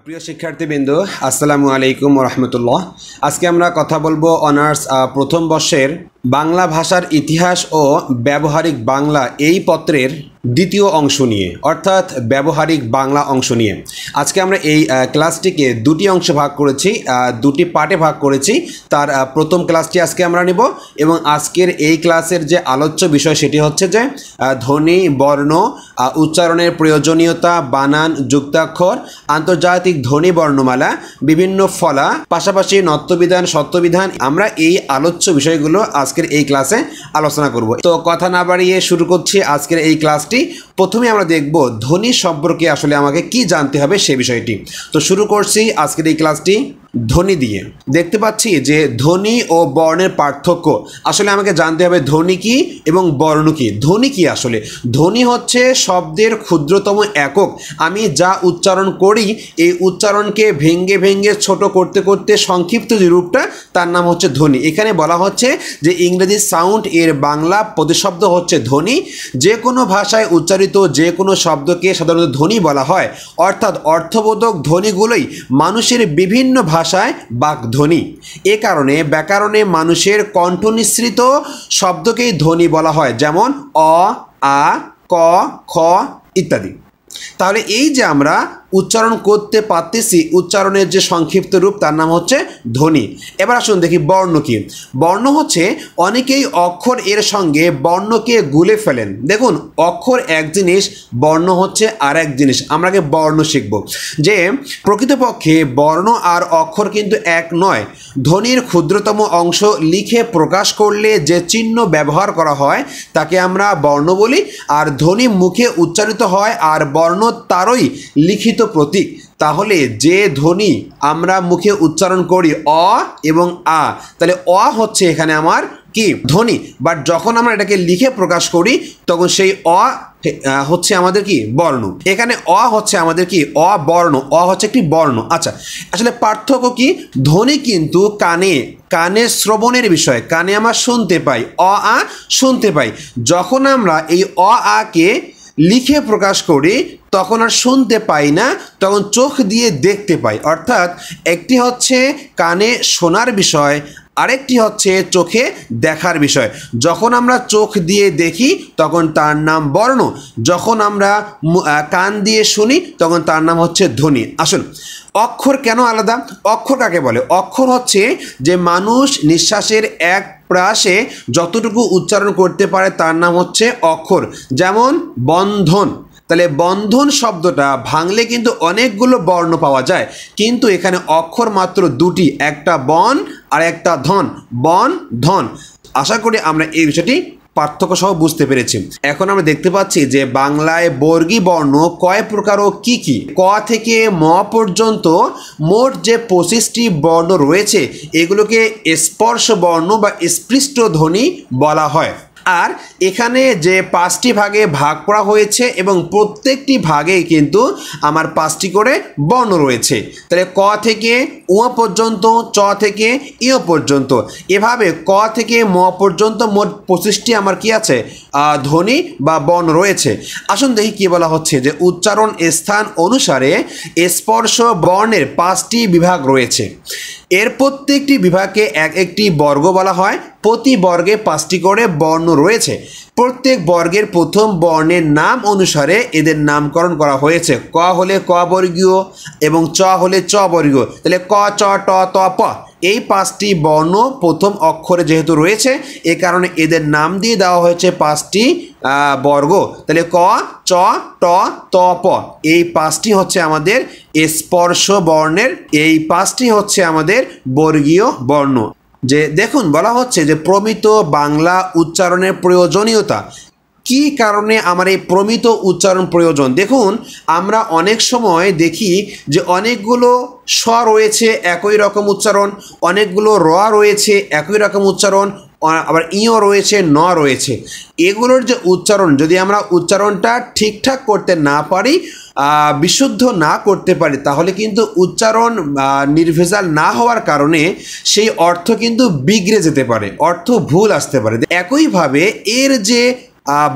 প্রিয় শিক্ষার্থীবৃন্দ আসসালামু আলাইকুম ওয়া রাহমাতুল্লাহ। আজকে আমরা কথা বলবো অনার্স প্রথম বর্ষের বাংলা ভাষার ইতিহাস ও ব্যবহারিক বাংলা এই পত্রের দ্বিতীয় অংশ নিয়ে, অর্থাৎ ব্যবহারিক বাংলা অংশ নিয়ে। আজকে আমরা এই ক্লাসটিকে দুটি অংশে ভাগ করেছি, দুটি পার্টে ভাগ করেছি। তার প্রথম ক্লাসটি আজকে আমরা নিব এবং আজকের এই ক্লাসের যে আলোচ্য বিষয় সেটি হচ্ছে যে ধ্বনি, বর্ণ, উচ্চারণের প্রয়োজনীয়তা, বানান, যুক্তাক্ষর, আন্তর্জাতিক ধ্বনি বর্ণমালা, বিভিন্ন ফলা, পাশাপাশি নত্যবিধান, সত্যবিধান। আমরা এই আলোচ্য বিষয়গুলো আজকের এই ক্লাসে আলোচনা করব। তো কথা না বাড়িয়ে শুরু করছি আজকের এই ক্লাসটি। প্রথমে আমরা দেখব ধ্বনি সম্পর্কে আসলে আমাকে কি জানতে হবে সে বিষয়টি। তো শুরু করছি আজকের এই ক্লাসটি ধ্বনি দিয়ে। দেখতে পাচ্ছি যে ধ্বনি ও বর্ণের পার্থক্য। আসলে আমাকে জানতে হবে ধ্বনি কি এবং বর্ণ কি। ধ্বনি কি? আসলে ধ্বনি হচ্ছে শব্দের ক্ষুদ্রতম একক। আমি যা উচ্চারণ করি এই উচ্চারণকে ভেঙ্গে ভেঙ্গে ছোট করতে করতে সংক্ষিপ্ত যে রূপটা তার নাম হচ্ছে ধ্বনি। এখানে বলা হচ্ছে যে ইংরেজি সাউন্ড এর বাংলা প্রতিশব্দ হচ্ছে ধ্বনি। যে কোনো ভাষায় উচ্চারিত যে কোনো শব্দকে সাধারণত ধ্বনি বলা হয়, অর্থাৎ অর্থবোধক ধ্বনিগুলোই মানুষের বিভিন্ন ভাষায় বাকধ্বনি। এ কারণে ব্যাকরণে মানুষের কণ্ঠ নিঃসৃত শব্দকেই ধ্বনি বলা হয়, যেমন অ, আ, ক, খ ইত্যাদি। তাহলে এই যে আমরা উচ্চারণ করতে পারতেছি, উচ্চারণের যে সংক্ষিপ্ত রূপ তার নাম হচ্ছে ধ্বনি। এবার আসুন দেখি বর্ণ কি। বর্ণ হচ্ছে অনেকেই অক্ষর এর সঙ্গে বর্ণকে গুলে ফেলেন। দেখুন, অক্ষর এক জিনিস, বর্ণ হচ্ছে আর এক জিনিস। আমরা আগে বর্ণ শিখব যে প্রকৃতপক্ষে বর্ণ আর অক্ষর কিন্তু এক নয়। ধ্বনির ক্ষুদ্রতম অংশ লিখে প্রকাশ করলে যে চিহ্ন ব্যবহার করা হয় তাকে আমরা বর্ণ বলি, আর ধ্বনি মুখে উচ্চারিত হয় আর বর্ণ তারই লিখিত প্রতীক। তাহলে যে ধ্বনি আমরা মুখে উচ্চারণ করি অ এবং আ, তাহলে অ হচ্ছে এখানে আমার কি ধ্বনি। বাট যখন আমরা এটাকে লিখে প্রকাশ করি তখন সেই অ হচ্ছে আমাদের কি বর্ণ। এখানে অ হচ্ছে আমাদের কি অবর্ণ, অ হচ্ছে একটি বর্ণ। আচ্ছা, আসলে পার্থক্য কি? ধ্বনি কিন্তু কানে শ্রবণের বিষয়, কানে আমরা শুনতে পাই, অ আ শুনতে পাই। যখন আমরা এই অ আ কে লিখে প্রকাশ করি তখন আর শুনতে পাই না, তখন চোখ দিয়ে দেখতে পাই। অর্থাৎ একটি হচ্ছে কানে শোনার বিষয়, আরেকটি হচ্ছে চোখে দেখার বিষয়। যখন আমরা চোখ দিয়ে দেখি তখন তার নাম বর্ণ, যখন আমরা কান দিয়ে শুনি তখন তার নাম হচ্ছে ধ্বনি। আসুন, অক্ষর কেন আলাদা? অক্ষর কাকে বলে? অক্ষর হচ্ছে যে মানুষ নিঃশ্বাসের এক প্রাসে যতটুকু উচ্চারণ করতে পারে তার নাম হচ্ছে অক্ষর। যেমন বন্ধন। তাহলে বন্ধন শব্দটা ভাঙলে কিন্তু অনেকগুলো বর্ণ পাওয়া যায়, কিন্তু এখানে অক্ষর মাত্র দুটি, একটা বন আর একটা ধন। বন, ধন। আশা করি আমরা এই বিষয়টি পার্থক্য সহ বুঝতে পেরেছি। এখন আমরা দেখতে পাচ্ছি যে বাংলায় বর্গী বর্ণ কয় প্রকার ও কি কি। ক থেকে ম পর্যন্ত মোট যে 25টি বর্ণ রয়েছে এগুলোকে স্পর্শ বর্ণ বা স্পৃষ্ট ধ্বনি বলা হয়। আর এখানে যে 5টি ভাগে ভাগ করা হয়েছে এবং প্রত্যেকটি ভাগেই কিন্তু আমার 5টি করে বর্ণ রয়েছে। তাহলে ক থেকে উ পর্যন্ত, চ থেকে ইয় পর্যন্ত, এভাবে ক থেকে ম পর্যন্ত মোট 25টি আমার কি আছে ধ্বনি বা বর্ণ রয়েছে। আসুন দেখি কি বলা হচ্ছে যে উচ্চারণ স্থান অনুসারে স্পর্শ বর্ণের 5টি বিভাগ রয়েছে। এর প্রত্যেকটি বিভাগকে এক একটি বর্গ বলা হয়। প্রতি বর্গে 5টি করে বর্ণ রয়েছে। প্রত্যেক বর্গের প্রথম বর্ণের নাম অনুসারে এদের নামকরণ করা হয়েছে। ক হলে ক বর্গীয় এবং চ হলে চ বর্গীয়। তাহলে ক, চ, ট, ত, প এই 5টি বর্ণ প্রথম অক্ষরে যেহেতু রয়েছে এ কারণে এদের নাম দিয়ে দেওয়া হয়েছে 5টি বর্গ। তাহলে ক, চ, ট, ত, প এই 5টি হচ্ছে আমাদের স্পর্শ বর্ণের, এই 5টি হচ্ছে আমাদের বর্গীয় বর্ণ। যে দেখুন বলা হচ্ছে যে প্রমিত বাংলা উচ্চারণের প্রয়োজনীয়তা। কি কারণে আমার এই প্রমিত উচ্চারণ প্রয়োজন? দেখুন, আমরা অনেক সময় দেখি যে অনেকগুলো স রয়েছে একই রকম উচ্চারণ, অনেকগুলো র রয়েছে একই রকম উচ্চারণ, আবার ইও রয়েছে, ন রয়েছে। এগুলোর যে উচ্চারণ যদি আমরা উচ্চারণটা ঠিকঠাক করতে না পারি, বিশুদ্ধ না করতে পারি, তাহলে কিন্তু উচ্চারণ নির্ভেজাল না হওয়ার কারণে সেই অর্থ কিন্তু বিগড়ে যেতে পারে, অর্থ ভুল আসতে পারে। একইভাবে এর যে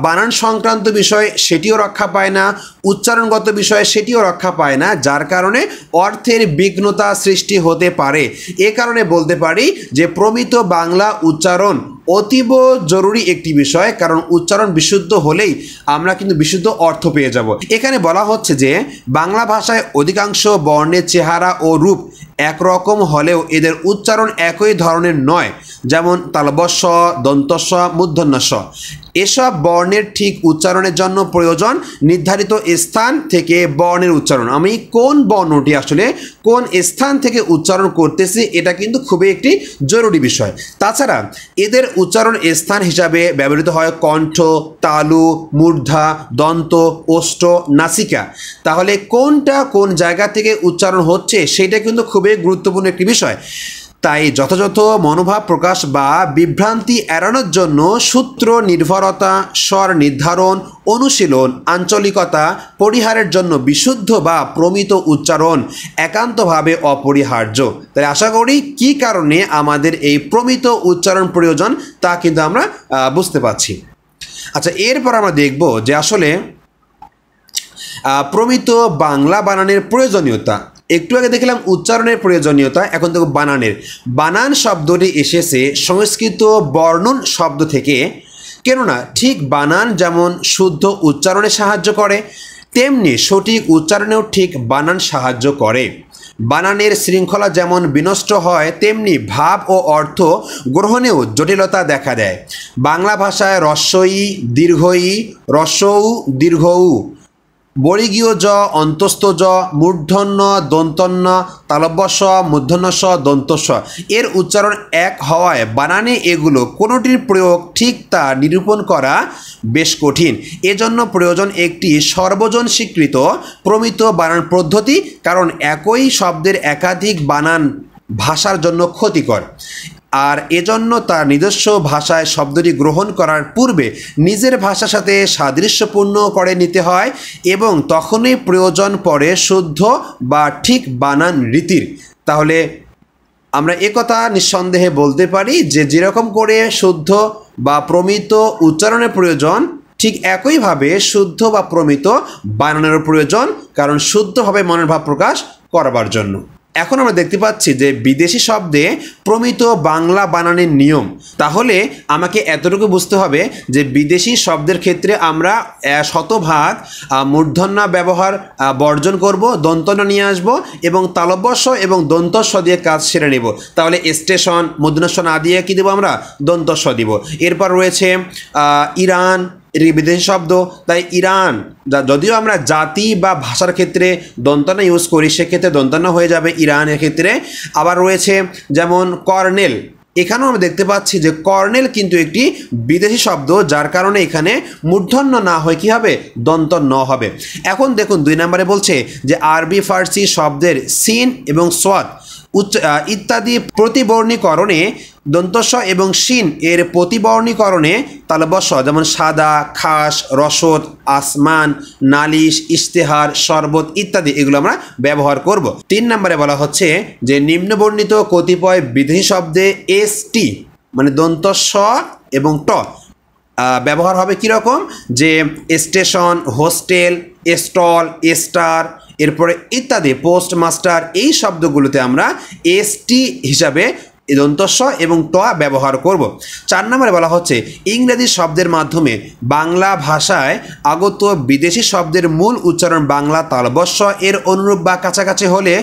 বানান সংক্রান্ত বিষয় সেটিও রক্ষা পায় না, উচ্চারণগত বিষয় সেটিও রক্ষা পায় না, যার কারণে অর্থের বিঘ্নতা সৃষ্টি হতে পারে। এ কারণে বলতে পারি যে প্রমিত বাংলা উচ্চারণ অতীব জরুরি একটি বিষয়, কারণ উচ্চারণ বিশুদ্ধ হলেই আমরা কিন্তু বিশুদ্ধ অর্থ পেয়ে যাব। এখানে বলা হচ্ছে যে বাংলা ভাষায় অধিকাংশ বর্ণের চেহারা ও রূপ একরকম হলেও এদের উচ্চারণ একই ধরনের নয়, যেমন তালব্য-শ, দন্ত-স, মূর্ধন্য-ষ। এসব বর্ণের ঠিক উচ্চারণের জন্য প্রয়োজন নির্ধারিত স্থান থেকে বর্ণের উচ্চারণ। আমি কোন বর্ণটি আসলে কোন স্থান থেকে উচ্চারণ করতেছি এটা কিন্তু খুবই একটি জরুরি বিষয়। তাছাড়া এদের উচ্চারণ স্থান হিসাবে ব্যবহৃত হয় কণ্ঠ, তালু, মূর্ধা, দন্ত, ওষ্ঠ, নাসিকা। তাহলে কোনটা কোন জায়গা থেকে উচ্চারণ হচ্ছে সেটা কিন্তু খুবই গুরুত্বপূর্ণ একটি বিষয়। তাই যথাযথ মনোভাব প্রকাশ বা বিভ্রান্তি এড়ানোর জন্য সূত্র নির্ভরতা, স্বর নির্ধারণ, অনুশীলন, আঞ্চলিকতা পরিহারের জন্য বিশুদ্ধ বা প্রমিত উচ্চারণ একান্তভাবে অপরিহার্য। তাই আশা করি কী কারণে আমাদের এই প্রমিত উচ্চারণ প্রয়োজন তা কিন্তু আমরা বুঝতে পারছি। আচ্ছা, এরপর আমরা দেখব যে আসলে প্রমিত বাংলা বানানের প্রয়োজনীয়তা। একটু আগে দেখলাম উচ্চারণের প্রয়োজনীয়তা, এখন দেখো বানানের। বানান শব্দটি এসেছে সংস্কৃত বর্ণন শব্দ থেকে, কেননা ঠিক বানান যেমন শুদ্ধ উচ্চারণে সাহায্য করে, তেমনি সঠিক উচ্চারণেও ঠিক বানান সাহায্য করে। বানানের শৃঙ্খলা যেমন বিনষ্ট হয়, তেমনি ভাব ও অর্থ গ্রহণেও জটিলতা দেখা দেয়। বাংলা ভাষায় হ্রস্ব-ই, দীর্ঘ-ই, হ্রস্ব-উ, দীর্ঘ-উ, বর্গীয় জ, অন্তস্থ জ, মূর্ধন্য, দন্তন্য, তালব্য-শ, মূর্ধন্য-ষ, দন্ত-স এর উচ্চারণ এক হওয়ায় বানানে এগুলো কোনোটির প্রয়োগ ঠিক তা নিরূপণ করা বেশ কঠিন। এজন্য প্রয়োজন একটি সর্বজন স্বীকৃত প্রমিত বানান পদ্ধতি, কারণ একই শব্দের একাধিক বানান ভাষার জন্য ক্ষতিকর। আর এজন্য তার নিজস্ব ভাষায় শব্দটি গ্রহণ করার পূর্বে নিজের ভাষার সাথে সাদৃশ্যপূর্ণ করে নিতে হয়, এবং তখনই প্রয়োজন পড়ে শুদ্ধ বা ঠিক বানান রীতির। তাহলে আমরা একথা নিঃসন্দেহে বলতে পারি যে যেরকম করে শুদ্ধ বা প্রমিত উচ্চারণের প্রয়োজন, ঠিক একইভাবে শুদ্ধ বা প্রমিত বানানের প্রয়োজন, কারণ শুদ্ধভাবে মনের ভাব প্রকাশ করবার জন্য। এখন আমরা দেখতে পাচ্ছি যে বিদেশি শব্দে প্রমিত বাংলা বানানের নিয়ম। তাহলে আমাকে এতটুকু বুঝতে হবে যে বিদেশি শব্দের ক্ষেত্রে আমরা শতভাগ মূর্ধন্য ব্যবহার বর্জন করব, দন্তন্য নিয়ে আসব এবং তালব্য-শ এবং দন্ত-স দিয়ে কাজ সেরে নেব। তাহলে স্টেশন মূর্ধন্য-ষ না দিয়ে কী দেবো আমরা? দন্ত-স দিব। এরপর রয়েছে ইরান, এটি বিদেশি শব্দ, তাই ইরান, যদিও আমরা জাতি বা ভাষার ক্ষেত্রে দন্তন্য ইউজ করি, সেক্ষেত্রে দন্তন্য হয়ে যাবে ইরানের ক্ষেত্রে। আবার রয়েছে যেমন কর্নেল, এখানেও আমরা দেখতে পাচ্ছি যে কর্নেল কিন্তু একটি বিদেশি শব্দ, যার কারণে এখানে মূর্ধন্য না হয় কী হবে? দন্তন্য হবে। এখন দেখুন 2 নম্বরে বলছে যে আরবি ফার্সি শব্দের সিন এবং সোয়াদ ইত্যাদি প্রতিবর্ণীকরণে দন্ত-স এবং শিন এর প্রতিবর্ণীকরণে তালব্য-শ, যেমন সাদা, খাস, রসদ, আসমান, নালিশ, ইশতেহার, শরবত ইত্যাদি এগুলো আমরা ব্যবহার করব। 3 নম্বরে বলা হচ্ছে যে নিম্নবর্ণিত কতিপয় বিদেশি শব্দে এস-টি মানে দন্ত-স এবং ট ব্যবহার হবে কীরকম? যে স্টেশন, হোস্টেল, স্টল, স্টার, এরপরে ইত্যাদি, পোস্ট মাস্টার, এই শব্দগুলোতে আমরা এস-টি হিসাবে দন্ত-স এবং ট ব্যবহার করব। 4 নম্বরে বলা হচ্ছে ইংরেজি শব্দের মাধ্যমে বাংলা ভাষায় আগত বিদেশি শব্দের মূল উচ্চারণ বাংলা তালব্য-শ এর অনুরূপ বা কাছাকাছি হলে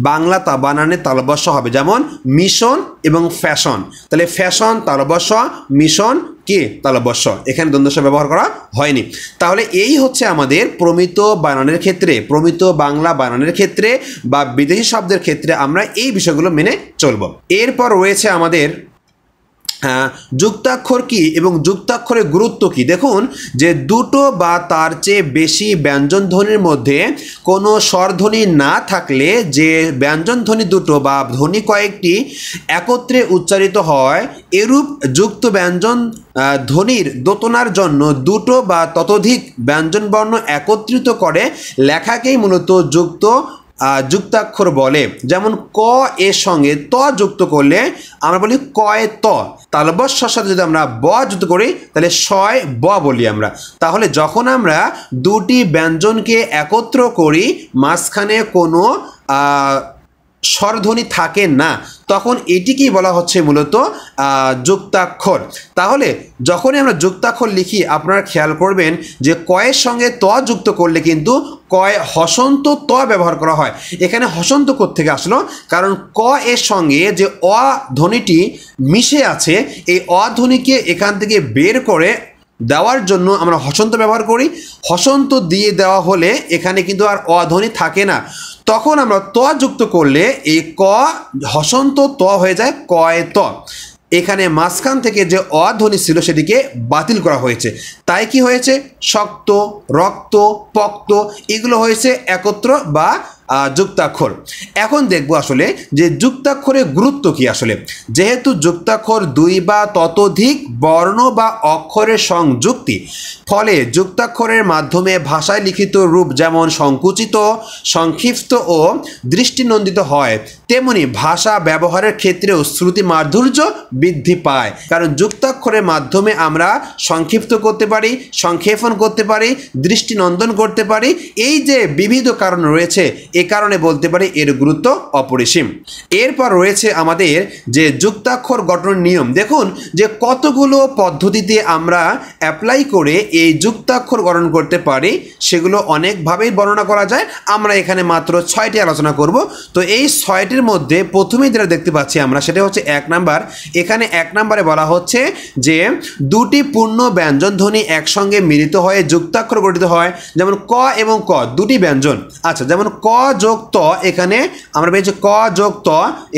বাংলা তা বানানে তালব্য-শ হবে, যেমন মিশন এবং ফ্যাশন। তাহলে ফ্যাশন তালব্য-শ, মিশন কি তালব্য-শ, এখানে দন্ত-স ব্যবহার করা হয়নি। তাহলে এই হচ্ছে আমাদের প্রমিত বানানের ক্ষেত্রে, প্রমিত বাংলা বানানের ক্ষেত্রে বা বিদেশি শব্দের ক্ষেত্রে আমরা এই বিষয়গুলো মেনে চলব। এরপর রয়েছে আমাদের যুক্তাক্ষর কি এবং যুক্তাক্ষরের গুরুত্ব কি। দেখুন যে দুটো বা তার চেয়ে বেশি ব্যঞ্জনধ্বনির মধ্যে কোনো স্বরধ্বনি না থাকলে যে ব্যঞ্জনধ্বনি দুটো বা ধ্বনি কয়েকটি একত্রে উচ্চারিত হয়, এরূপ যুক্ত ব্যঞ্জন ধ্বনির দোতনার জন্য দুটো বা ততোধিক ব্যঞ্জনবর্ণ একত্রিত করে লেখাকেই মূলত যুক্ত যুক্তাক্ষর বলে। যেমন ক এর সঙ্গে ত যুক্ত করলে আমরা বলি কয় ত, তালব্যস্যর সাথে যদি আমরা ব যুক্ত করি তাহলে শয় ব বলি আমরা। তাহলে যখন আমরা দুটি ব্যঞ্জনকে একত্র করি, মাঝখানে কোনো স্বরধ্বনি থাকে না, তখন এটিকেই বলা হচ্ছে মূলত যুক্তাক্ষর। তাহলে যখনই আমরা যুক্তাক্ষর লিখি আপনারা খেয়াল করবেন যে কয়ের সঙ্গে ত যুক্ত করলে কিন্তু কয় হসন্ত ত ব্যবহার করা হয়। এখানে হসন্ত কোত্থেকে আসলো? কারণ ক এর সঙ্গে যে অ ধ্বনিটি মিশে আছে, এই অ ধ্বনিকে এখান থেকে বের করে দেওয়ার জন্য আমরা হসন্ত ব্যবহার করি। হসন্ত দিয়ে দেওয়া হলে এখানে কিন্তু আর অধ্বনি থাকে না, তখন আমরা ত যুক্ত করলে এই ক হসন্ত ত হয়ে যায় কয় ত। এখানে মাঝখান থেকে যে অধ্বনি ছিল সেটিকে বাতিল করা হয়েছে, তাই কি হয়েছে? শক্ত, রক্ত, পক্ত এগুলো হয়েছে একত্র বা যুক্তাক্ষর। এখন দেখব আসলে যে যুক্তাক্ষরের গুরুত্ব কি। আসলে যেহেতু যুক্তাক্ষর দুই বা ততোধিক বর্ণ বা অক্ষরের সংযুক্তি, ফলে যুক্তাক্ষরের মাধ্যমে ভাষায় লিখিত রূপ যেমন সংকুচিত, সংক্ষিপ্ত ও দৃষ্টিনন্দিত হয়, তেমনি ভাষা ব্যবহারের ক্ষেত্রেও শ্রুতি মাধুর্য বৃদ্ধি পায়। কারণ যুক্তাক্ষরের মাধ্যমে আমরা সংক্ষিপ্ত করতে পারি, সংক্ষেপণ করতে পারি, দৃষ্টিনন্দন করতে পারি। এই যে বিবিধ কারণ রয়েছে, এ কারণে বলতে পারি এর গুরুত্ব অপরিসীম। এরপর রয়েছে আমাদের যে যুক্তাক্ষর গঠনের নিয়ম। দেখুন যে কতগুলো পদ্ধতিতে আমরা অ্যাপ্লাই করে এই যুক্তাক্ষর গঠন করতে পারি, সেগুলো অনেকভাবেই বর্ণনা করা যায়। আমরা এখানে মাত্র 6টি আলোচনা করব। তো এই 6টির মধ্যে প্রথমেই যেটা দেখতে পাচ্ছি আমরা, সেটা হচ্ছে 1 নাম্বার। এখানে 1 নাম্বারে বলা হচ্ছে যে দুটি পূর্ণ ব্যঞ্জন ধ্বনি একসঙ্গে মিলিত হয়ে যুক্তাক্ষর গঠিত হয়। যেমন ক এবং ক দুটি ব্যঞ্জন, আচ্ছা যেমন ক যোগ ত, এখানে আমরা পেয়েছি ক যোগ ত,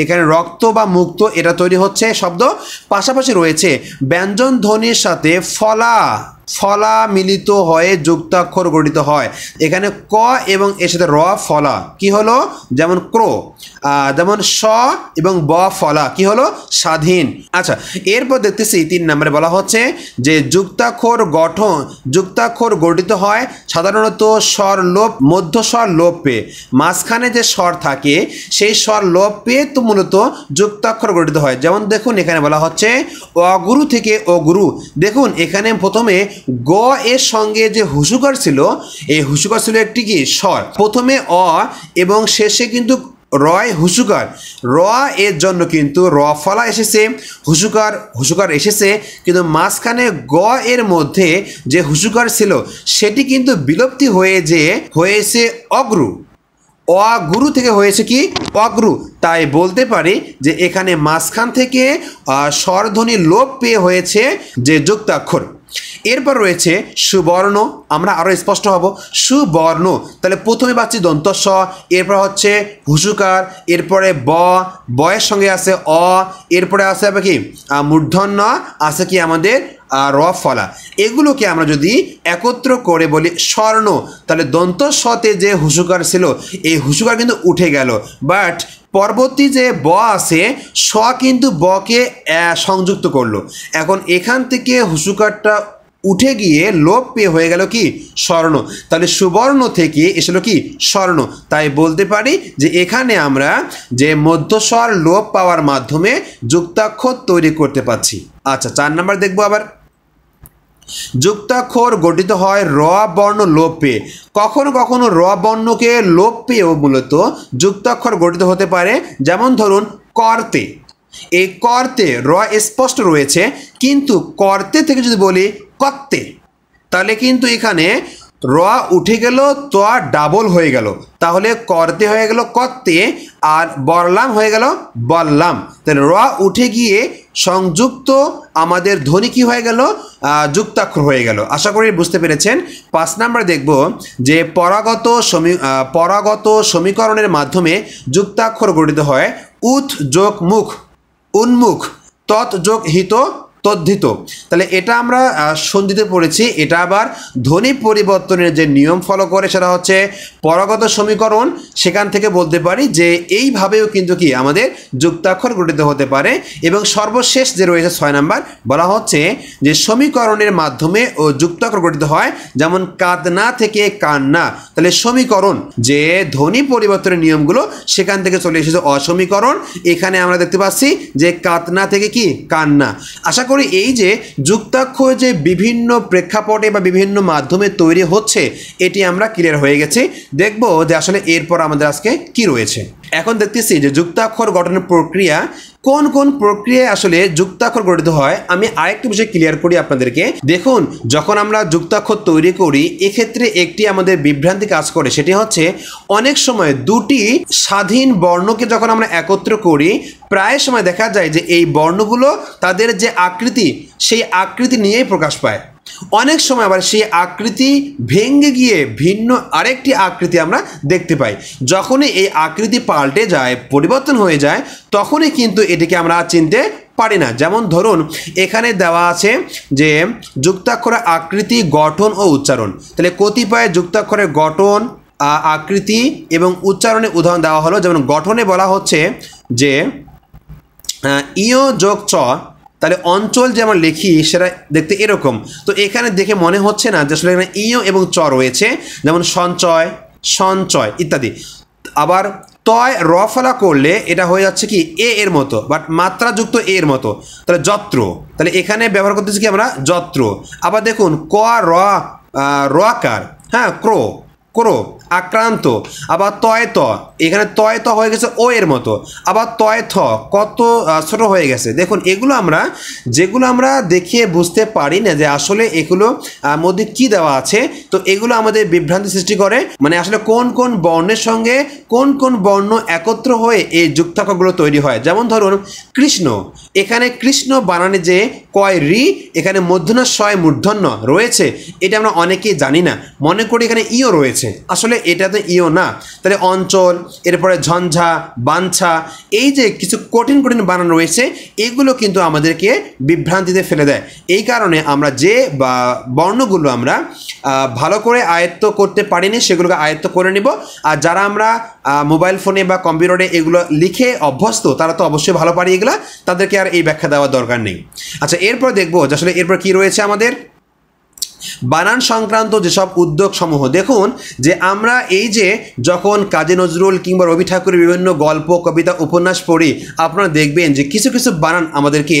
এখানে রক্ত বা মুক্ত এটা তৈরি হচ্ছে শব্দ। পাশাপাশি রয়েছে ব্যঞ্জন ধ্বনির সাথে ফলা, ফলা মিলিত হয়ে যুক্তাক্ষর গঠিত হয়। এখানে ক এবং এর সাথে র ফলা কি হলো? যেমন ক্রো। যেমন স এবং ব ফলা কি হলো? স্বাধীন। আচ্ছা এরপর দেখতেছি 3 নম্বরে বলা হচ্ছে যে যুক্তাক্ষর গঠিত হয় সাধারণত স্বর লোপ, মধ্যস্বর লোপ পেয়ে। মাঝখানে যে স্বর থাকে সেই স্বর লোপ পেয়ে তো মূলত যুক্তাক্ষর গঠিত হয়। যেমন দেখুন এখানে বলা হচ্ছে অগুরু থেকে অগুরু। দেখুন এখানে প্রথমে গ এর সঙ্গে যে হুসুকার ছিল, এই হুসুকার ছিল একটি কি স্বর, প্রথমে অ এবং শেষে কিন্তু রয় হুসুকার। র এর জন্য কিন্তু র ফলা এসেছে, হুসুকার এসেছে, কিন্তু মাঝখানে গ এর মধ্যে যে হুসুকার ছিল সেটি কিন্তু বিলুপ্তি হয়ে যে হয়েছে অগ্রু, অগুরু থেকে হয়েছে কি অগ্রু। তাই বলতে পারি যে এখানে মাঝখান থেকে স্বরধ্বনি লোপ পেয়ে হয়েছে যে যুক্তাক্ষর। এরপর রয়েছে সুবর্ণ, আমরা আরও স্পষ্ট হব। সুবর্ণ, তাহলে প্রথমে পাচ্ছি দন্ত স, এরপর হচ্ছে হুসুকার, এরপরে বয়ের সঙ্গে আছে অ, এরপরে আছে আবার কি মূর্ধন্য, আছে কি আমাদের র ফলা। এগুলোকে আমরা যদি একত্র করে বলি স্বর্ণ, তাহলে দন্ত সতে যে হুসুকার ছিল এই হুসুকার কিন্তু উঠে গেল, বাট পরবর্তী যে ব আছে স কিন্তু বকে সংযুক্ত করলো। এখন এখান থেকে হুসুকারটা উঠে গিয়ে লোপ পেয়ে হয়ে গেল কি স্বর্ণ। তাহলে সুবর্ণ থেকে এসেলো কি স্বর্ণ। তাই বলতে পারি যে এখানে আমরা যে মধ্যস্বর লোপ পাওয়ার মাধ্যমে যুক্তাক্ষর তৈরি করতে পারছি। আচ্ছা 4 নাম্বার দেখবো আবার। যুক্তাক্ষর গঠিত হয় র বর্ণ লোপ পেয়ে। কখনো কখনো র বর্ণকে লোপ পেয়েও মূলত যুক্তাক্ষর গঠিত হতে পারে। যেমন ধরুন করতে, এই করতে র স্পষ্ট রয়েছে, কিন্তু করতে থেকে যদি বলি কত্তে, তাহলে কিন্তু এখানে র উঠে গেল, ত ডাবল হয়ে গেল, তাহলে করতে হয়ে গেল কত্তে, আর বললাম হয়ে গেল বললাম। তাহলে র উঠে গিয়ে সংযুক্ত আমাদের ধ্বনি কি হয়ে গেল? যুক্তাক্ষর হয়ে গেল। আশা করি বুঝতে পেরেছেন। 5 নাম্বার দেখব যে পরাগত সমীকরণের মাধ্যমে যুক্তাক্ষর গঠিত হয়। উৎ যোগ মুখ, উন্মুখ, তৎ যোগ হিত, তদ্ধিত। তাহলে এটা আমরা সন্ধিতে পড়েছি। এটা আবার ধ্বনি পরিবর্তনের যে নিয়ম ফলো করে সেটা হচ্ছে পরগত সমীকরণ। সেখান থেকে বলতে পারি যে এইভাবেও কিন্তু কি আমাদের যুক্তাক্ষর গঠিত হতে পারে। এবং সর্বশেষ যে রয়েছে 6 নাম্বার, বলা হচ্ছে যে সমীকরণের মাধ্যমে ও যুক্তাক্ষর গঠিত হয়, যেমন কাদনা থেকে কান্না। তাহলে সমীকরণ যে ধ্বনি পরিবর্তনের নিয়মগুলো সেখান থেকে চলে এসেছে অসমীকরণ। এখানে আমরা দেখতে পাচ্ছি যে কাতনা থেকে কি কান্না। আশা করি এই যে যুক্তাক্ষর যে বিভিন্ন প্রেক্ষাপটে বা বিভিন্ন মাধ্যমে তৈরি হচ্ছে এটি আমরা ক্লিয়ার হয়ে গেছি। দেখব যে আসলে এরপর আমাদের আজকে কি রয়েছে। এখন দেখতেছি যে যুক্তাক্ষর গঠনের প্রক্রিয়া, কোন কোন প্রক্রিয়ায় আসলে যুক্তাক্ষর গঠিত হয়। আমি আরেকটু বিষয় ক্লিয়ার করি আপনাদেরকে। দেখুন, যখন আমরা যুক্তাক্ষর তৈরি করি এক্ষেত্রে একটি আমাদের বিভ্রান্তি কাজ করে, সেটি হচ্ছে অনেক সময় দুটি স্বাধীন বর্ণকে যখন আমরা একত্র করি প্রায় সময় দেখা যায় যে এই বর্ণগুলো তাদের যে আকৃতি সেই আকৃতি নিয়েই প্রকাশ পায়। অনেক সময় আবার সেই আকৃতি ভেঙে গিয়ে ভিন্ন আরেকটি আকৃতি আমরা দেখতে পাই। যখনই এই আকৃতি পাল্টে যায়, পরিবর্তন হয়ে যায়, তখনই কিন্তু এটিকে আমরা চিনতে পারি না। যেমন ধরুন এখানে দেওয়া আছে যে যুক্তাক্ষরের আকৃতি, গঠন ও উচ্চারণ। তাহলে কতিপয় যুক্তাক্ষরের গঠন, আকৃতি এবং উচ্চারণের উদাহরণ দেওয়া হলো। যেমন গঠনে বলা হচ্ছে যে ইয় যোগ চ, তাহলে অঞ্চল যে আমরা লিখি সেটা দেখতে এরকম। তো এখানে দেখে মনে হচ্ছে না যে আসলে এখানে ইয় এবং চ রয়েছে, যেমন সঞ্চয়, সঞ্চয় ইত্যাদি। আবার তয় র ফলা করলে এটা হয়ে যাচ্ছে কি এ এর মতো, বাট মাত্রাযুক্ত এ এর মতো, তাহলে যত্র। তাহলে এখানে ব্যবহার করতেছি কি আমরা যত্র। আবার দেখুন ক র রকার, হ্যাঁ ক্রো, ক্রো আক্রান্ত। আবার তয় ত, এখানে তয় ত হয়ে গেছে ও এর মতো। আবার তয় থ কত ছোট হয়ে গেছে। দেখুন এগুলো আমরা যেগুলো আমরা দেখিয়ে বুঝতে পারি না যে আসলে এগুলো মধ্যে কি দেওয়া আছে, তো এগুলো আমাদের বিভ্রান্তি সৃষ্টি করে। মানে আসলে কোন কোন বর্ণের সঙ্গে কোন কোন বর্ণ একত্র হয়ে এই যুক্তাক্ষরগুলো তৈরি হয়। যেমন ধরুন কৃষ্ণ, এখানে কৃষ্ণ বানানে যে কয় রি, এখানে মূর্ধন্য শয় মূর্ধন্য রয়েছে, এটা আমরা অনেকেই জানি না, মনে করি এখানে ইও রয়েছে, আসলে এটা তো ইও না। তাহলে অঞ্চল, এরপরে ঝঞ্ঝা, বাঞ্ছা, এই যে কিছু কঠিন কঠিন বানান রয়েছে এগুলো কিন্তু আমাদেরকে বিভ্রান্তিতে ফেলে দেয়। এই কারণে আমরা যে বর্ণগুলো আমরা ভালো করে আয়ত্ত করতে পারিনি সেগুলোকে আয়ত্ত করে নিব। আর যারা আমরা মোবাইল ফোনে বা কম্পিউটারে এগুলো লিখে অভ্যস্ত তারা তো অবশ্যই ভালো পারি এগুলা, তাদেরকে আর এই ব্যাখ্যা দেওয়ার দরকার নেই। আচ্ছা, এরপর দেখবো যে আসলে এরপর কি রয়েছে আমাদের বানান সংক্রান্ত যেসব উদ্যোগ সমূহ। দেখুন যে আমরা এই যে যখন কাজী নজরুল কিংবা রবি ঠাকুরের বিভিন্ন গল্প, কবিতা, উপন্যাস পড়ি, আপনারা দেখবেন যে কিছু কিছু বানান আমাদেরকে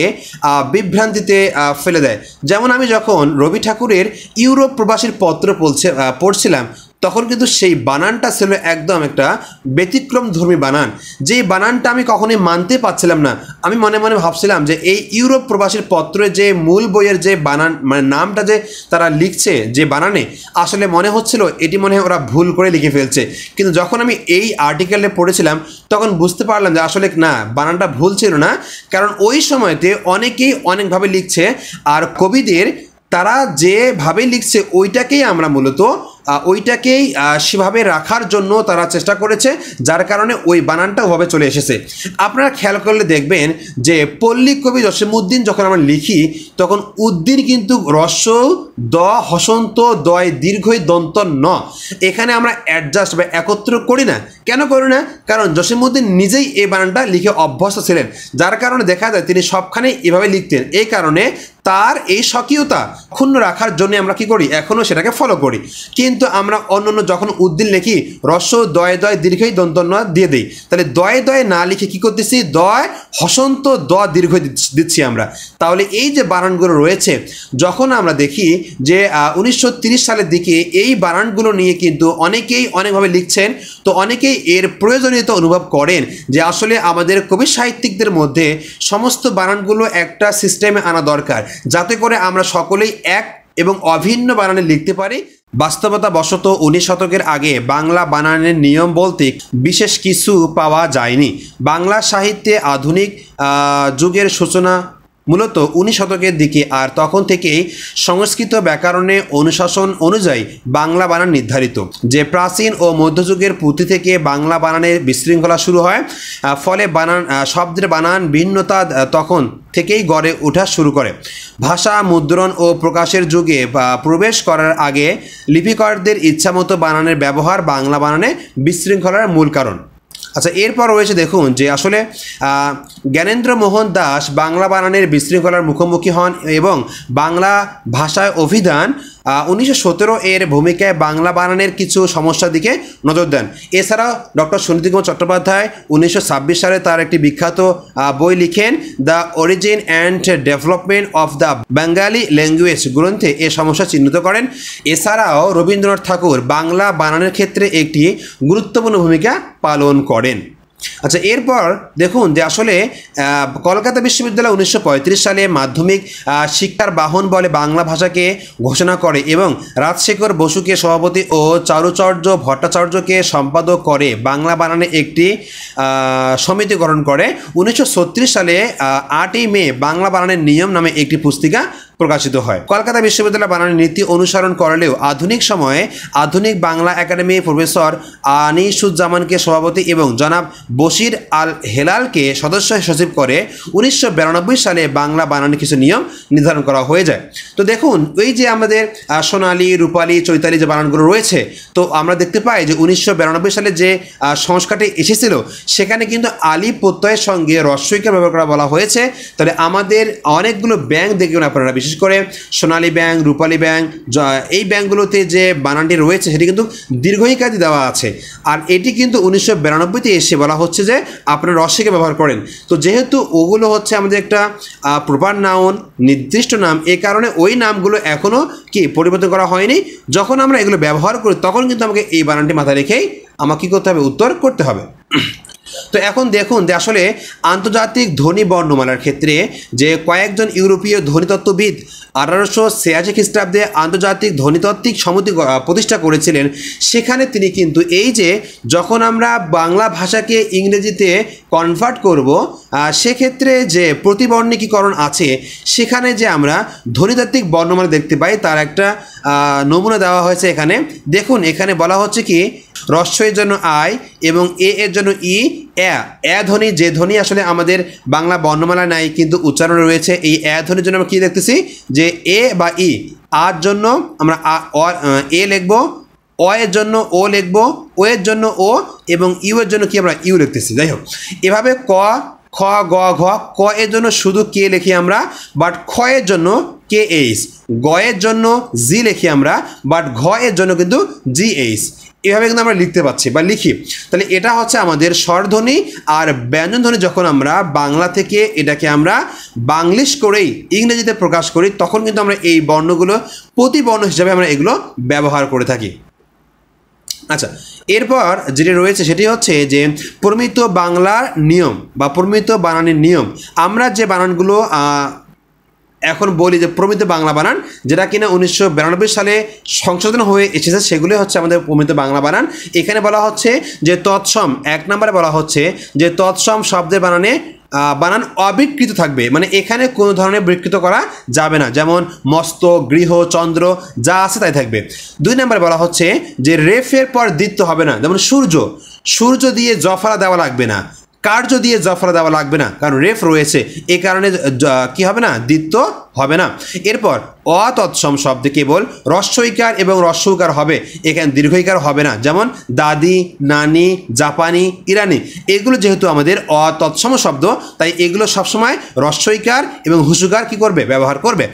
বিভ্রান্তিতে ফেলে দেয়। যেমন আমি যখন রবি ঠাকুরের ইউরোপ প্রবাসীর পত্র পড়ছিলাম তখন কিন্তু সেই বানানটা ছিল একদম একটা ব্যতিক্রম ধর্মী বানান, যেই বানানটা আমি কখনোই মানতে পারছিলাম না। আমি মনে মনে ভাবছিলাম যে এই ইউরোপ প্রবাসীর পত্রে যে মূল বইয়ের যে বানান, মানে নামটা যে তারা লিখছে যে বানানে, আসলে মনে হচ্ছিল এটি মনে হয় ওরা ভুল করে লিখে ফেলছে। কিন্তু যখন আমি এই আর্টিকেলে পড়েছিলাম তখন বুঝতে পারলাম যে আসলে না, বানানটা ভুল ছিল না, কারণ ওই সময়তে অনেকেই অনেকভাবে লিখছে, আর কবিদের তারা যেভাবে লিখছে ওইটাকেই আমরা মূলত ওইটাকেই সেভাবে রাখার জন্য তারা চেষ্টা করেছে, যার কারণে ওই বানানটা ওভাবে চলে এসেছে। আপনারা খেয়াল করলে দেখবেন যে পল্লী কবি জসিমউদ্দিন যখন আমরা লিখি তখন উদ্দিন কিন্তু রস্য দ হসন্ত দয় দীর্ঘই দন্ত ন, এখানে আমরা অ্যাডজাস্ট বা একত্র করি না। কেন করি না? কারণ জসিমউদ্দিন নিজেই এই বানানটা লিখে অভ্যস্ত ছিলেন, যার কারণে দেখা যায় তিনি সবখানে এভাবে লিখতেন। এই কারণে তার এই স্বকীয়তা ক্ষুণ্ণ রাখার জন্য আমরা কি করি, এখনও সেটাকে ফলো করি। কিন্তু আমরা অন্য যখন উদ্দিন লিখি রস্য দয় দয় দীর্ঘই দন্ত ন দিয়ে দিই, তাহলে দয় দয় না লিখে কি করতেছি, দয় হসন্ত দ দীর্ঘ দিচ্ছি আমরা। তাহলে এই যে বানানগুলো রয়েছে, যখন আমরা দেখি যে 1930 সালের দিকে এই বানানগুলো নিয়ে কিন্তু অনেকেই অনেকভাবে লিখছেন, তো অনেকেই এর প্রয়োজনীয়তা অনুভব করেন যে আসলে আমাদের কবি সাহিত্যিকদের মধ্যে সমস্ত বানানগুলো একটা সিস্টেমে আনা দরকার, যাতে করে আমরা সকলেই এক এবং অভিন্ন বানানে লিখতে পারি। বাস্তবতা বশত 19 শতকের আগে বাংলা বানানের নিয়ম বলতে বিশেষ কিছু পাওয়া যায়নি। বাংলা সাহিত্যে আধুনিক যুগের সূচনা মূলত 19 শতকের দিকে, আর তখন থেকেই সংস্কৃত ব্যাকরণে অনুশাসন অনুযায়ী বাংলা বানান নির্ধারিত, যে প্রাচীন ও মধ্যযুগের পুঁথি থেকে বাংলা বানানের বিশৃঙ্খলা শুরু হয়। ফলে শব্দের বানান ভিন্নতা তখন থেকেই গড়ে ওঠা শুরু করে। ভাষা মুদ্রণ ও প্রকাশের যুগে প্রবেশ করার আগে লিপিকারদের ইচ্ছামতো বানানের ব্যবহার বাংলা বানানে বিশৃঙ্খলার মূল কারণ। আচ্ছা, এরপর রয়েছে দেখুন যে আসলে জ্ঞানেন্দ্র মোহন দাস বাংলা বানানের বিশৃঙ্খলার মুখোমুখি হন এবং বাংলা ভাষায় অভিধান 1917 এর ভূমিকায় বাংলা বানানের কিছু সমস্যার দিকে নজর দেন। এছাড়াও ডক্টর সুনীতিকুমার চট্টোপাধ্যায় 1926 সালে তার একটি বিখ্যাত বই লিখেন, the origin and development of the Bengali language গ্রন্থে এ সমস্যা চিহ্নিত করেন। এছাড়াও রবীন্দ্রনাথ ঠাকুর বাংলা বানানের ক্ষেত্রে একটি গুরুত্বপূর্ণ ভূমিকা পালন করেন। আচ্ছা, এরপর দেখুন যে আসলে কলকাতা বিশ্ববিদ্যালয় 1935 সালে মাধ্যমিক শিক্ষার বাহন বলে বাংলা ভাষাকে ঘোষণা করে এবং রাজশেখর বসুকে সভাপতি ও চারুচর্য ভট্টাচার্যকে সম্পাদক করে বাংলা বানানে একটি সমিতি গঠন করে। 1936 সালে 8ই মে বাংলা বানানের নিয়ম নামে একটি পুস্তিকা প্রকাশিত হয়। কলকাতা বিশ্ববিদ্যালয় বানানের নীতি অনুসরণ করলেও আধুনিক সময়ে আধুনিক বাংলা একাডেমি প্রফেসর আনিসুজ্জামানকে সভাপতি এবং জনাব বশির আল হেলালকে সদস্য সচিব করে 1992 সালে বাংলা বানানের কিছু নিয়ম নির্ধারণ করা হয়ে যায়। তো দেখুন, এই যে আমাদের সোনালী, রূপালী, চৈতালি যে বানানগুলো রয়েছে, তো আমরা দেখতে পাই যে 1992 সালে যে সংস্কারটি এসেছিল সেখানে কিন্তু আলি প্রত্যয়ের সঙ্গে হ্রস্বইকার ব্যবহার করা বলা হয়েছে। তাহলে আমাদের অনেকগুলো ব্যাংক দেখবেন আপনারা, বিশেষ করে সোনালী ব্যাংক, রূপালী ব্যাংক, এই ব্যাংকগুলোতে যে বানানটি রয়েছে সেটি কিন্তু দীর্ঘইকারই দেওয়া আছে। আর এটি কিন্তু 1992-তে এসে বলা হচ্ছে যে আপনারা হ্রস্বইকে ব্যবহার করেন। তো যেহেতু ওগুলো হচ্ছে আমাদের একটা প্রপার নাউন, নির্দিষ্ট নাম, এই কারণে ওই নামগুলো এখনও কি পরিবর্তন করা হয়নি। যখন আমরা এগুলো ব্যবহার করি তখন কিন্তু আমাকে এই বানানটি মাথায় রেখেই আমাকে কী করতে হবে, উত্তর করতে হবে। তো এখন দেখুন যে আসলে আন্তর্জাতিক ধ্বনি বর্ণমালার ক্ষেত্রে যে কয়েকজন ইউরোপীয় ধ্বনিতত্ত্ববিদ 1886 খ্রিস্টাব্দে আন্তর্জাতিক ধ্বনিতাত্ত্বিক সমিতি প্রতিষ্ঠা করেছিলেন। সেখানে তিনি কিন্তু এই যে যখন আমরা বাংলা ভাষাকে ইংরেজিতে কনভার্ট করব, সেক্ষেত্রে যে প্রতিবর্ণিকীকরণ আছে সেখানে যে আমরা ধ্বনিতাত্ত্বিক বর্ণমালা দেখতে পাই তার একটা নমুনা দেওয়া হয়েছে এখানে। দেখুন, এখানে বলা হচ্ছে কি, হ্রস্বইয়ের জন্য আই এবং এ এর জন্য ই, এ ধ্বনি, যে ধ্বনি আসলে আমাদের বাংলা বর্ণমালা নাই কিন্তু উচ্চারণে রয়েছে, এই এ ধ্বনির জন্য আমরা কী দেখতেছি যে এ বা ই। আর জন্য আমরা এ লিখব, অ এর জন্য ও লিখব, ও এর জন্য ও, এবং ইউ এর জন্য কি আমরা ইউ লিখতেছি। যাই হোক, এভাবে ক, খ, গ, ঘ, ক এর জন্য শুধু কে লিখি আমরা, বাট খ এর জন্য কে এইচ, গ এর জন্য জি লিখি আমরা, বাট ঘ এর জন্য কিন্তু জি এইচ। এভাবে কিন্তু আমরা লিখতে পাচ্ছি বা লিখি। তাহলে এটা হচ্ছে আমাদের স্বরধ্বনি আর ব্যঞ্জনধ্বনি। যখন আমরা বাংলা থেকে এটাকে আমরা বাংলিশ করেই ইংরেজিতে প্রকাশ করি তখন কিন্তু আমরা এই বর্ণগুলো প্রতিবর্ণ হিসাবে আমরা এগুলো ব্যবহার করে থাকি। আচ্ছা, এরপর যেটি রয়েছে সেটি হচ্ছে যে প্রমিত বাংলার নিয়ম বা প্রমিত বানানের নিয়ম। আমরা যে বানানগুলো এখন বলি যে প্রমিত বাংলা বানান, যেটা কিনা 1992 সালে সংশোধন হয়ে এসেছে, সেগুলি হচ্ছে আমাদের প্রমিত বাংলা বানান। এখানে বলা হচ্ছে যে তৎসম, 1 নম্বরে বলা হচ্ছে যে তৎসম শব্দের বানান অবিকৃত থাকবে, মানে এখানে কোনো ধরনের বিকৃত করা যাবে না, যেমন মস্ত, গৃহ, চন্দ্র যা আছে তাই থাকবে। 2 নম্বরে বলা হচ্ছে যে রেফের পর দ্বিত্ব হবে না, যেমন সূর্য, সূর্য দিয়ে জফলা দেওয়া লাগবে না, কার্য দিয়ে জফলা দেওয়া লাগবে না, কারণ রেফ রয়েছে, এই কারণে কি হবে না, দ্বিত্ব হবে না। এরপর অতৎসম শব্দে কেবল হ্রস্বইকার এবং হ্রস্বইকার হবে, এখানে দীর্ঘইকার হবে না, যেমন দাদি, নানি, জাপানি, ইরানি, এগুলো যেহেতু আমাদের অতৎসম শব্দ তাই এগুলো সবসময় হ্রস্বইকার এবং হুসুকার কি করবে, ব্যবহার করবে।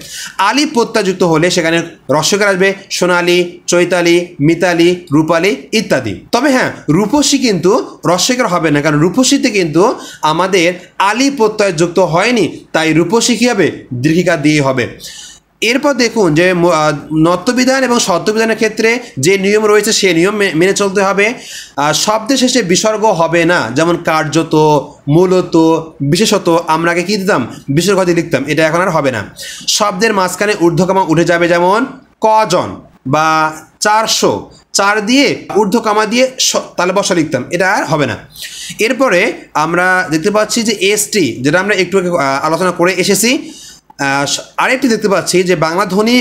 আলি প্রত্যয়যুক্ত হলে সেখানে হ্রস্বইকার আসবে, সোনালী, চৈতালি, মিতালি, রূপালী ইত্যাদি। তবে হ্যাঁ, রূপসী কিন্তু হ্রস্বইকার হবে না, কারণ রূপসীতে কিন্তু আমাদের আলি প্রত্যয় যুক্ত হয়নি, তাই রূপসী কী হবে, দীর্ঘিকার দিয়ে হবে। এরপর দেখুন যে নত্যবিধান এবং শব্দবিধানের ক্ষেত্রে যে নিয়ম রয়েছে সে নিয়ম মেনে চলতে হবে। শব্দের শেষে বিসর্গ হবে না, যেমন কার্যত, মূলত, বিশেষত আমরা আগে কী দিতাম, বিসর্গ দিয়ে লিখতাম, এটা এখন আর হবে না। শব্দের মাঝখানে ঊর্ধ্বকমা উঠে যাবে, যেমন কজন বা 400, 4 দিয়ে ঊর্ধ্ব কমা দিয়ে তাহলে বসা লিখতাম, এটা আর হবে না। এরপরে আমরা দেখতে পাচ্ছি যে এসটি, যেটা আমরা একটু আলোচনা করে এসেছি। আরেকটি দেখতে পাচ্ছি যে বাংলা ধ্বনি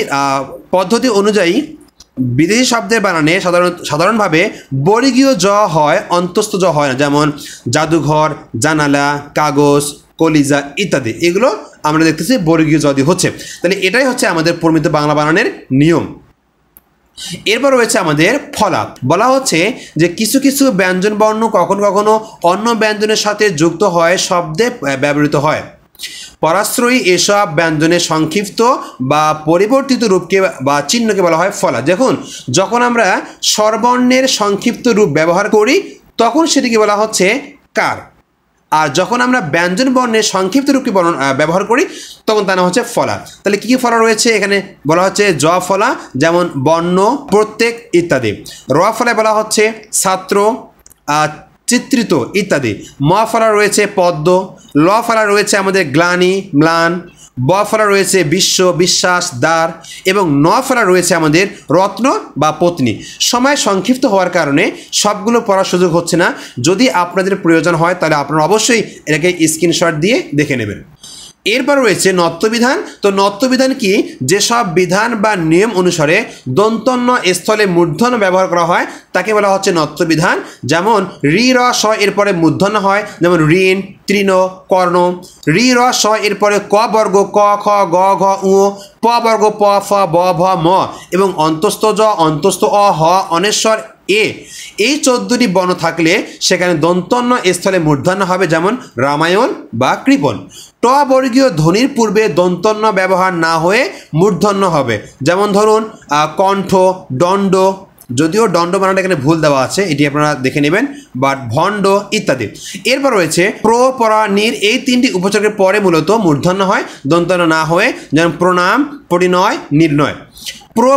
পদ্ধতি অনুযায়ী বিদেশি শব্দের বানানে সাধারণভাবে বর্গীয় জ হয়, অন্তস্থ জ হয় না, যেমন জাদুঘর, জানালা, কাগজ, কলিজা ইত্যাদি। এগুলো আমরা দেখতেছি বর্গীয় জ দিয়ে হচ্ছে। তাহলে এটাই হচ্ছে আমাদের প্রমিত বাংলা বানানের নিয়ম। এরপর রয়েছে আমাদের ফলাপ। বলা হচ্ছে যে কিছু কিছু ব্যঞ্জন বর্ণ কখনো কখনো অন্য ব্যঞ্জনের সাথে যুক্ত হয় শব্দে ব্যবহৃত হয়। পরাশ্রয়ী এসব ব্যঞ্জনের সংক্ষিপ্ত বা পরিবর্তিত রূপকে বা চিহ্নকে বলা হয় ফলা। দেখুন, যখন আমরা স্বরবর্ণের সংক্ষিপ্ত রূপ ব্যবহার করি তখন সেটিকে বলা হচ্ছে কার, আর যখন আমরা ব্যঞ্জন বর্ণের সংক্ষিপ্ত রূপকে ব্যবহার করি তখন তা না হচ্ছে ফলা। তাহলে কী কী ফলা রয়েছে এখানে? বলা হচ্ছে জ ফলা, যেমন বর্ণ, প্রত্যেক ইত্যাদি। র ফলায় বলা হচ্ছে ছাত্র, চিত্রিত ইত্যাদি। ম ফলা রয়েছে পদ্ম। ল ফলা রয়েছে আমাদের গ্লানি, ম্লান। ব ফলা রয়েছে বিশ্ব, বিশ্বাস, দ্বার। এবং ন ফলা রয়েছে আমাদের রত্ন বা পত্নী। সময় সংক্ষিপ্ত হওয়ার কারণে সবগুলো পড়ার সুযোগ হচ্ছে না। যদি আপনাদের প্রয়োজন হয় তাহলে আপনারা অবশ্যই এটাকে স্ক্রিনশট দিয়ে দেখে নেবেন। এরপর রয়েছে নত্যবিধান। তো নত্যবিধান কি? যেসব বিধান বা নিয়ম অনুসারে দন্তন্য স্থলে মূর্ধন্য ব্যবহার করা হয় তাকে বলা হচ্ছে নত্যবিধান। যেমন রি র স এরপরে মূর্ধন্য হয়, যেমন ঋণ, তৃণ, কর্ণ। রি র স এরপরে ক বর্গ ক খ গ ঘ উ, প বর্গ প ফ ব ভ ম এবং অন্তস্থ জ, অন্তস্থ অ, হ, অনেশ্বর এ। এই 14টি বর্ণ থাকলে সেখানে দন্তন্য স্থলে মূর্ধন্য হবে, যেমন রামায়ণ বা কৃপণ। ট বর্গীয় ধ্বনির পূর্বে দন্তন্য ব্যবহার না হয়ে মূর্ধন্য হবে, যেমন ধরুন কণ্ঠ, দণ্ড, যদিও দণ্ড বানানটা এখানে ভুল দেওয়া আছে, এটি আপনারা দেখে নেবেন, বাট ভণ্ড ইত্যাদি। এরপর রয়েছে প্র, পরা, নির। এই 3টি উপসর্গের পরে মূলত মূর্ধন্য হয়, দন্তন্য না হয়ে, যেমন প্রণাম, পরিণয়, নির্ণয়।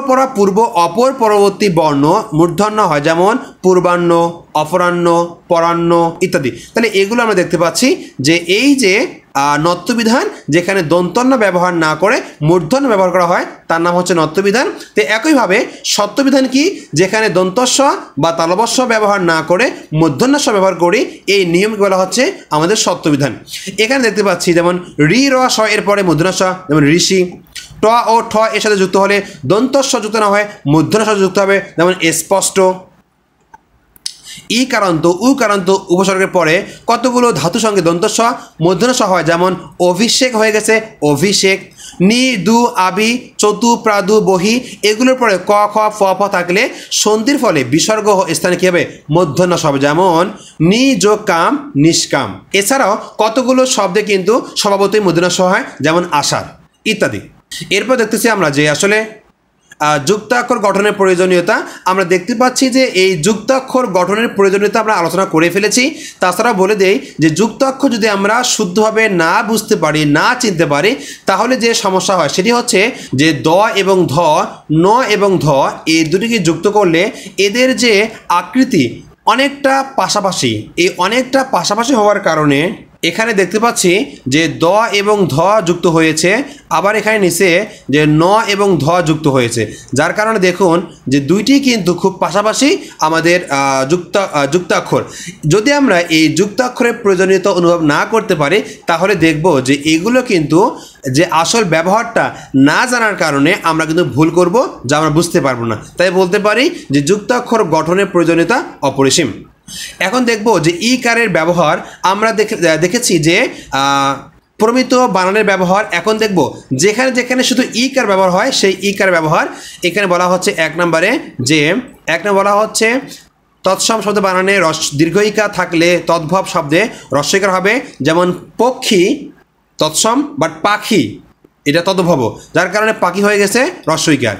পরা পূর্ব অপর পরবর্তী বর্ণ মূর্ধন্য হয়, যেমন পূর্বাহ্ন, অপরাহ্ন, পরাহ্ন ইত্যাদি। তাহলে এগুলো আমরা দেখতে পাচ্ছি যে এই যে নত্যবিধান, যেখানে দন্তন্য ব্যবহার না করে মূর্ধন্য ব্যবহার করা হয় তার নাম হচ্ছে নত্যবিধান। তো একইভাবে সত্যবিধান কি? যেখানে দন্তস্ব বা তালবস্ব ব্যবহার না করে মূর্ধন্যস্ব ব্যবহার করি, এই নিয়মকে বলা হচ্ছে আমাদের সত্যবিধান। এখানে দেখতে পাচ্ছি যেমন রি র স এর পরে মূর্ধন্যস্ব, যেমন ঋষি। ট ও ঠ এর সাথে যুক্ত হলে দন্তস্ব যুক্ত না হয় মূর্ধন্যস্ব যুক্ত হবে, যেমন স্পষ্ট। ই কারান্ত, উ কারান্ত উপসর্গের পরে কতগুলো ধাতু সঙ্গে দন্তস্ব, মূর্ধন্যস্ব হয়, যেমন অভিষেক হয়ে গেছে অভিষেক। নি, দু, আবি, চতু, প্রাদু, বহি এগুলোর পরে ক খ ফ ফ থাকলে সন্ধির ফলে বিসর্গ স্থানে কী হবে? মূর্ধন্যস্ব হবে, যেমন নি যোগ কাম, নিষ্কাম। এছাড়াও কতগুলো শব্দে কিন্তু স্বভাবতই মূর্ধন্যস্ব হয়, যেমন আষাঢ় ইত্যাদি। এরপর দেখতেছি আমরা যে আসলে যুক্তাক্ষর গঠনের প্রয়োজনীয়তা। আমরা দেখতে পাচ্ছি যে এই যুক্তাক্ষর গঠনের প্রয়োজনীয়তা আমরা আলোচনা করে ফেলেছি। তাছাড়া বলে দেই যে যুক্তাক্ষর যদি আমরা শুদ্ধভাবে না বুঝতে পারি, না চিনতে পারি, তাহলে যে সমস্যা হয় সেটি হচ্ছে যে দ এবং ধ, ন এবং ধ এই দুটিকে যুক্ত করলে এদের যে আকৃতি অনেকটা পাশাপাশি, এই অনেকটা পাশাপাশি হওয়ার কারণে এখানে দেখতে পাচ্ছি যে দ এবং ধ যুক্ত হয়েছে, আবার এখানে নিচে যে ন এবং ধ যুক্ত হয়েছে, যার কারণে দেখুন যে দুইটি কিন্তু খুব পাশাপাশি আমাদের যুক্তাক্ষর। যদি আমরা এই যুক্তাক্ষরের প্রয়োজনীয়তা অনুভব না করতে পারি তাহলে দেখব যে এগুলো কিন্তু যে আসল ব্যবহারটা না জানার কারণে আমরা কিন্তু ভুল করব, যা আমরা বুঝতে পারবো না। তাই বলতে পারি যে যুক্তাক্ষর গঠনের প্রয়োজনীয়তা অপরিসীম। এখন দেখব যে ই কারের ব্যবহার। আমরা দেখেছি যে প্রমিত বানানের ব্যবহার। এখন দেখব যেখানে যেখানে শুধু ই কার ব্যবহার হয় সেই ই কার ব্যবহার। এখানে বলা হচ্ছে এক নম্বরে বলা হচ্ছে তৎসম শব্দ বানানে দীর্ঘইকা থাকলে তদ্ভব শব্দে হ্রস্বইকার হবে, যেমন পক্ষী তৎসম, বাট পাখি এটা তদ্ভব, যার কারণে পাখি হয়ে গেছে হ্রস্বইকার।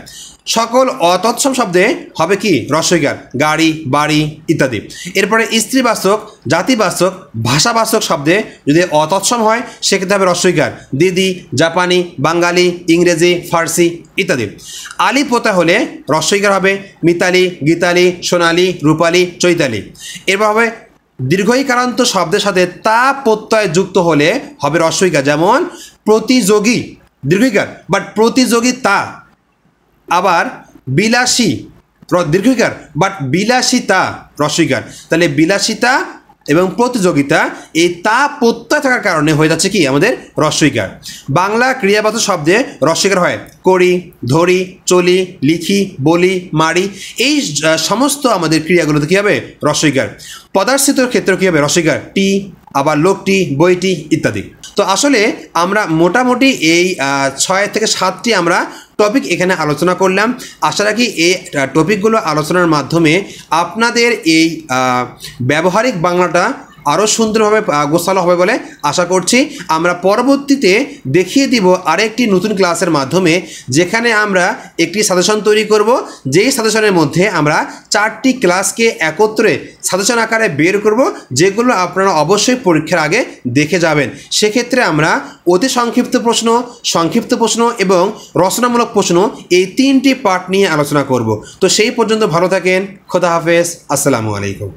সকল অতৎসম শব্দে হবে কি? হ্রস্বইকার, গাড়ি, বাড়ি ইত্যাদি। এরপরে স্ত্রীবাচক, জাতিবাচক, ভাষাবাচক শব্দে যদি অতৎসম হয় সেক্ষেত্রে হবে হ্রস্বইকার, দিদি, জাপানি, বাঙালি, ইংরেজি, ফার্সি ইত্যাদি। আলি পোতা হলে হ্রস্বইকার হবে, মিতালি, গীতালি, সোনালি, রূপালি, চৈতালি। এরপর হবে দীর্ঘইকারান্ত শব্দের সাথে তা প্রত্যয় যুক্ত হলে হবে হ্রস্বইকার, যেমন প্রতিযোগী, দীর্ঘইকার, বাট প্রতিযোগিতা। আবার বিলাসী, দীর্ঘইকার, বাট বিলাসিতা রস্বইকার। তাহলে বিলাসিতা এবং প্রতিযোগিতা এই তা প্রত্যয় থাকার কারণে হয়ে যাচ্ছে কি আমাদের রস্বইকার। বাংলা ক্রিয়াবাচক শব্দে রস্বইকার হয় করি, ধরি, চলি, লিখি, বলি, মারি, এই সমস্ত আমাদের ক্রিয়াগুলোতে কী হবে রস্বইকার। পদার্থিতর ক্ষেত্রে কী হবে রস্বইকার টি, আবার লোকটি, বইটি ইত্যাদি। তো আসলে আমরা মোটামুটি এই 6 থেকে 7টি আমরা টপিক এখানে আলোচনা করলাম। আশা রাখি এই টপিকগুলো আলোচনার মাধ্যমে আপনাদের এই ব্যবহারিক বাংলাটা আরও সুন্দরভাবে গোছালো হবে বলে আশা করছি। আমরা পরবর্তীতে দেখিয়ে দিব আরেকটি নতুন ক্লাসের মাধ্যমে, যেখানে আমরা একটি সাজেশন তৈরি করব, যেই সাজেশনের মধ্যে আমরা 4টি ক্লাসকে একত্রে সাজেশন আকারে বের করব, যেগুলো আপনারা অবশ্যই পরীক্ষার আগে দেখে যাবেন। সেক্ষেত্রে আমরা অতি সংক্ষিপ্ত প্রশ্ন, সংক্ষিপ্ত প্রশ্ন এবং রচনামূলক প্রশ্ন এই 3টি পার্ট নিয়ে আলোচনা করব। তো সেই পর্যন্ত ভালো থাকেন, খোদা হাফেজ, আসসালামু আলাইকুম।